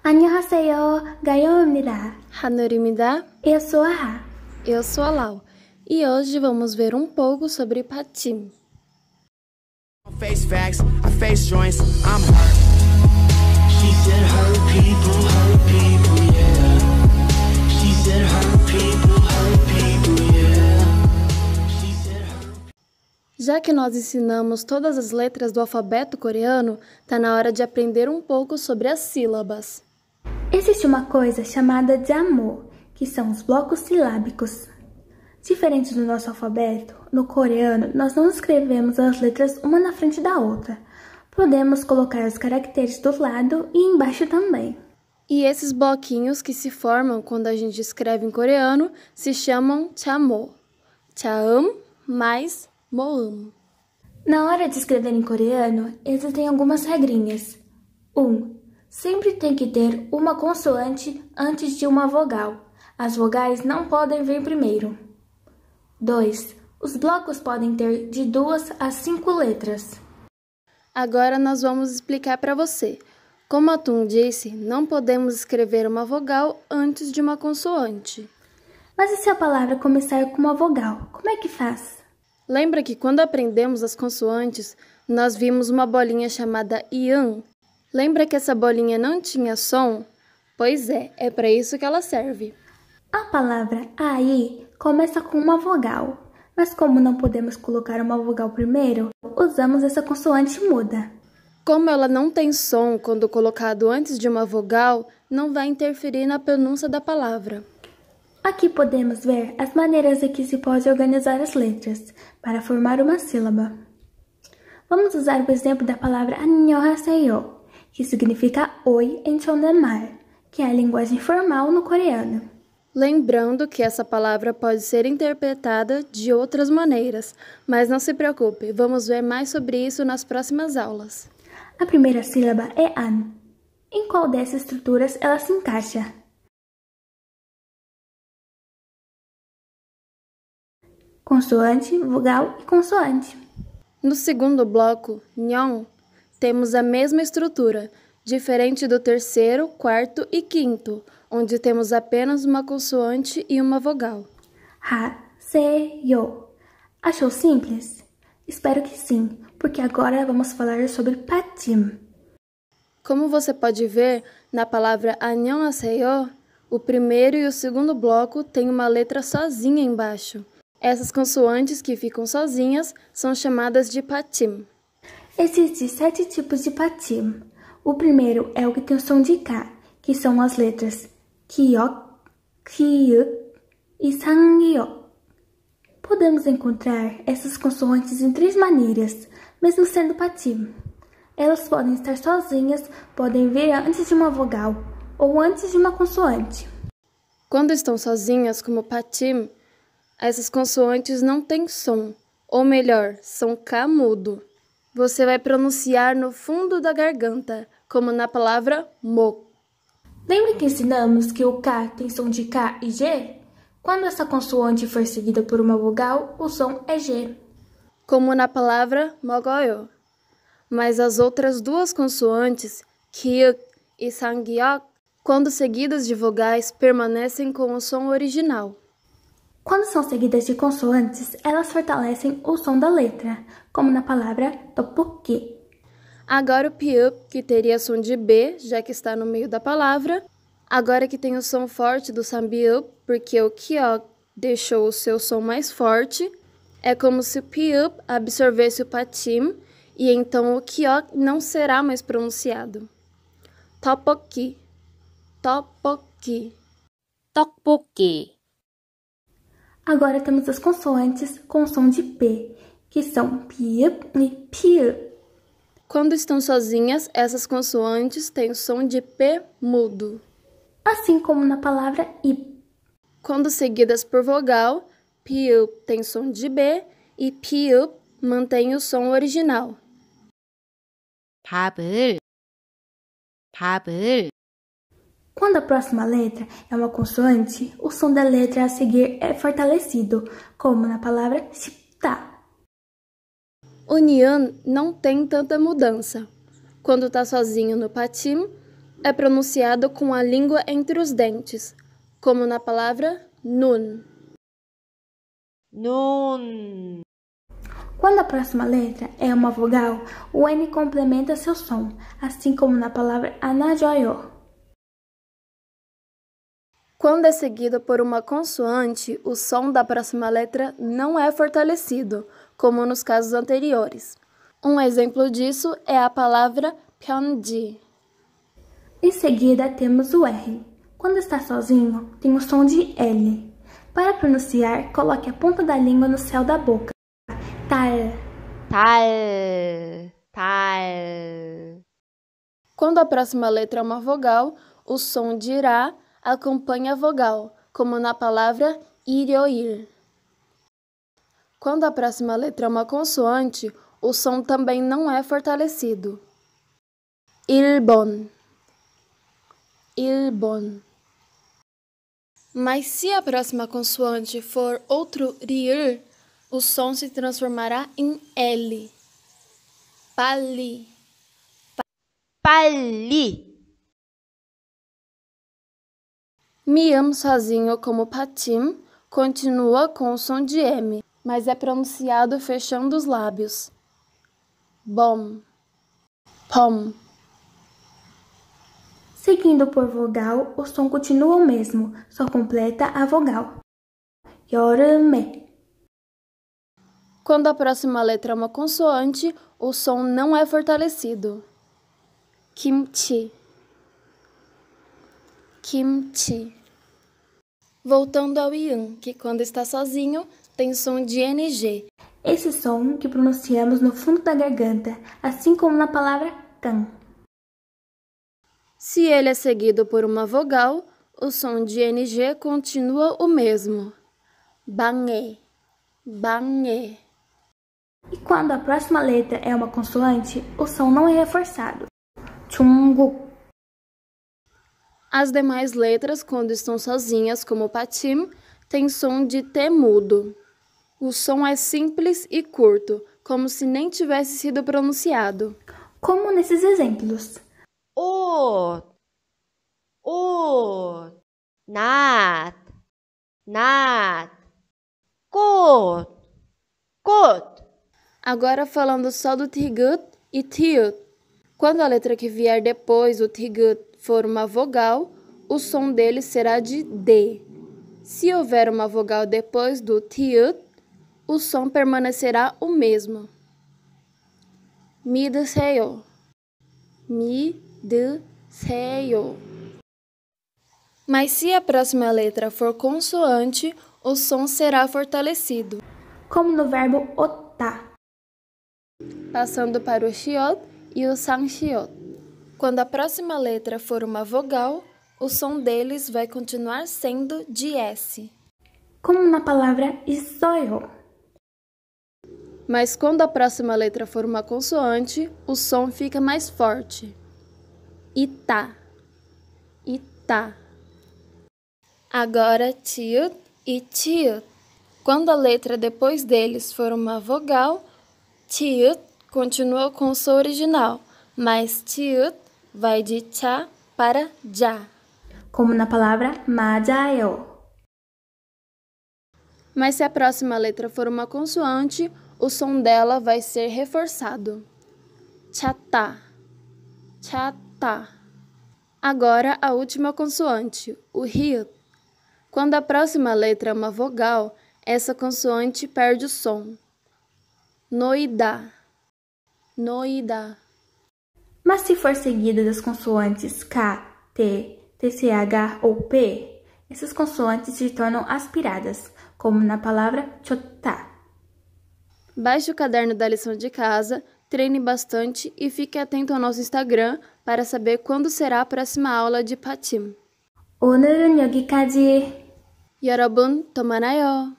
안녕하세요, 가요입니다. 하늘입니다. Eu sou a Ra. Eu sou a Lau. E hoje vamos ver um pouco sobre Patim. Face facts, I face joints, I'm hurt. She said hurt people, yeah. She said hurt people, yeah. She said hurt. Já que nós ensinamos todas as letras do alfabeto coreano, tá na hora de aprender um pouco sobre as sílabas. Existe uma coisa chamada jamô, que são os blocos silábicos. Diferente do nosso alfabeto, no coreano nós não escrevemos as letras uma na frente da outra. Podemos colocar os caracteres do lado e embaixo também. E esses bloquinhos que se formam quando a gente escreve em coreano se chamam jamô. Chaum mais moum. Na hora de escrever em coreano, existem algumas regrinhas. 1. Sempre tem que ter uma consoante antes de uma vogal. As vogais não podem vir primeiro. 2. Os blocos podem ter de 2 a 5 letras. Agora nós vamos explicar para você. Como a Tum disse, não podemos escrever uma vogal antes de uma consoante. Mas e se a palavra começar com uma vogal? Como é que faz? Lembra que quando aprendemos as consoantes, nós vimos uma bolinha chamada ian? Lembra que essa bolinha não tinha som? Pois é para isso que ela serve. A palavra aí começa com uma vogal, mas como não podemos colocar uma vogal primeiro, usamos essa consoante muda. Como ela não tem som quando colocado antes de uma vogal, não vai interferir na pronúncia da palavra. Aqui podemos ver as maneiras em que se pode organizar as letras para formar uma sílaba. Vamos usar o exemplo da palavra 안녕하세요, que significa oi em 존댓말, que é a linguagem formal no coreano. Lembrando que essa palavra pode ser interpretada de outras maneiras, mas não se preocupe, vamos ver mais sobre isso nas próximas aulas. A primeira sílaba é an. Em qual dessas estruturas ela se encaixa? Consoante, vogal e consoante. No segundo bloco, nhon, temos a mesma estrutura, diferente do terceiro, quarto e quinto, onde temos apenas uma consoante e uma vogal. Ha, se, yo. Achou simples? Espero que sim, porque agora vamos falar sobre patim. Como você pode ver, na palavra 안녕하세요, o primeiro e o segundo bloco têm uma letra sozinha embaixo. Essas consoantes que ficam sozinhas são chamadas de patim. Existem 7 tipos de patim. O primeiro é o que tem o som de K, que são as letras Kyok, Kyuk e Sangyok. Podemos encontrar essas consoantes em 3 maneiras, mesmo sendo patim. Elas podem estar sozinhas, podem vir antes de uma vogal ou antes de uma consoante. Quando estão sozinhas, como patim, essas consoantes não têm som, ou melhor, são K mudo. Você vai pronunciar no fundo da garganta, como na palavra mo. Lembra que ensinamos que o K tem som de K e G? Quando essa consoante for seguida por uma vogal, o som é G. Como na palavra mogoyo. Mas as outras 2 consoantes, kyuk e sangyok, quando seguidas de vogais, permanecem com o som original. Quando são seguidas de consoantes, elas fortalecem o som da letra, como na palavra tteokbokki. Agora o piup, que teria som de B, já que está no meio da palavra. Agora que tem o som forte do sambiup, porque o kyok deixou o seu som mais forte, é como se o piup absorvesse o patim, e então o kyok não será mais pronunciado. Tteokbokki, tteokbokki, 떡볶이, Agora temos as consoantes com som de P, que são piup e piup. Quando estão sozinhas, essas consoantes têm o som de P mudo. Assim como na palavra ip. Quando seguidas por vogal, piup tem som de B e piup mantém o som original. 밥을, 밥을, Quando a próxima letra é uma consoante, o som da letra a seguir é fortalecido, como na palavra shipta. O Nyan não tem tanta mudança. Quando está sozinho no patim, é pronunciado com a língua entre os dentes, como na palavra nun. Nun. Quando a próxima letra é uma vogal, o N complementa seu som, assim como na palavra anajoyo. Quando é seguido por uma consoante, o som da próxima letra não é fortalecido, como nos casos anteriores. Um exemplo disso é a palavra pyeonji. Em seguida temos o R. Quando está sozinho, tem o som de L. Para pronunciar, coloque a ponta da língua no céu da boca. Tal. 달. 달. Quando a próxima letra é uma vogal, o som de Ra acompanha a vogal, como na palavra iryoir. Quando a próxima letra é uma consoante, o som também não é fortalecido. 일본. 일본. Mas se a próxima consoante for outro riur, o som se transformará em L. Pali. 빨리. Miam sozinho como patim continua com o som de M, mas é pronunciado fechando os lábios. Bom. Pom. Seguindo por vogal, o som continua o mesmo, só completa a vogal. 여름에. Quando a próxima letra é uma consoante, o som não é fortalecido. Kimchi. Kimchi. Voltando ao ian, que quando está sozinho, tem som de NG. Esse som que pronunciamos no fundo da garganta, assim como na palavra kan. Se ele é seguido por uma vogal, o som de NG continua o mesmo. Bangé. Bangé. E quando a próxima letra é uma consoante, o som não é reforçado. Chungu. As demais letras, quando estão sozinhas, como patim, têm som de T mudo. O som é simples e curto, como se nem tivesse sido pronunciado. Como nesses exemplos. 옷. 옷. 낫. 낫. 꽃. 꽃. Agora falando só do tigut e tiut. Quando a letra que vier depois do tigut for uma vogal, o som dele será de D. Se houver uma vogal depois do tiut, o som permanecerá o mesmo. 믿으세요. 믿으세요. Mas se a próxima letra for consoante, o som será fortalecido, Como no verbo otá. passando para o shiot e o sangshiot. Quando a próxima letra for uma vogal, o som deles vai continuar sendo de S. Como na palavra isoyo. Mas quando a próxima letra for uma consoante, o som fica mais forte. Itá. Itá. Agora tiut e tiut. Quando a letra depois deles for uma vogal, tiut continua com o som original, mas tiut vai de tchá para já. Como na palavra 맞아요. Mas se a próxima letra for uma consoante, o som dela vai ser reforçado. Tchatá. Tchatá. Agora a última consoante, o riut. Quando a próxima letra é uma vogal, essa consoante perde o som. Noidá. Noidá. Mas se for seguida das consoantes K, T, TCH ou P, essas consoantes se tornam aspiradas, como na palavra chotá. Baixe o caderno da lição de casa, treine bastante e fique atento ao nosso Instagram para saber quando será a próxima aula de patim. 오늘은 여기까지. 여러분, 또 만나요.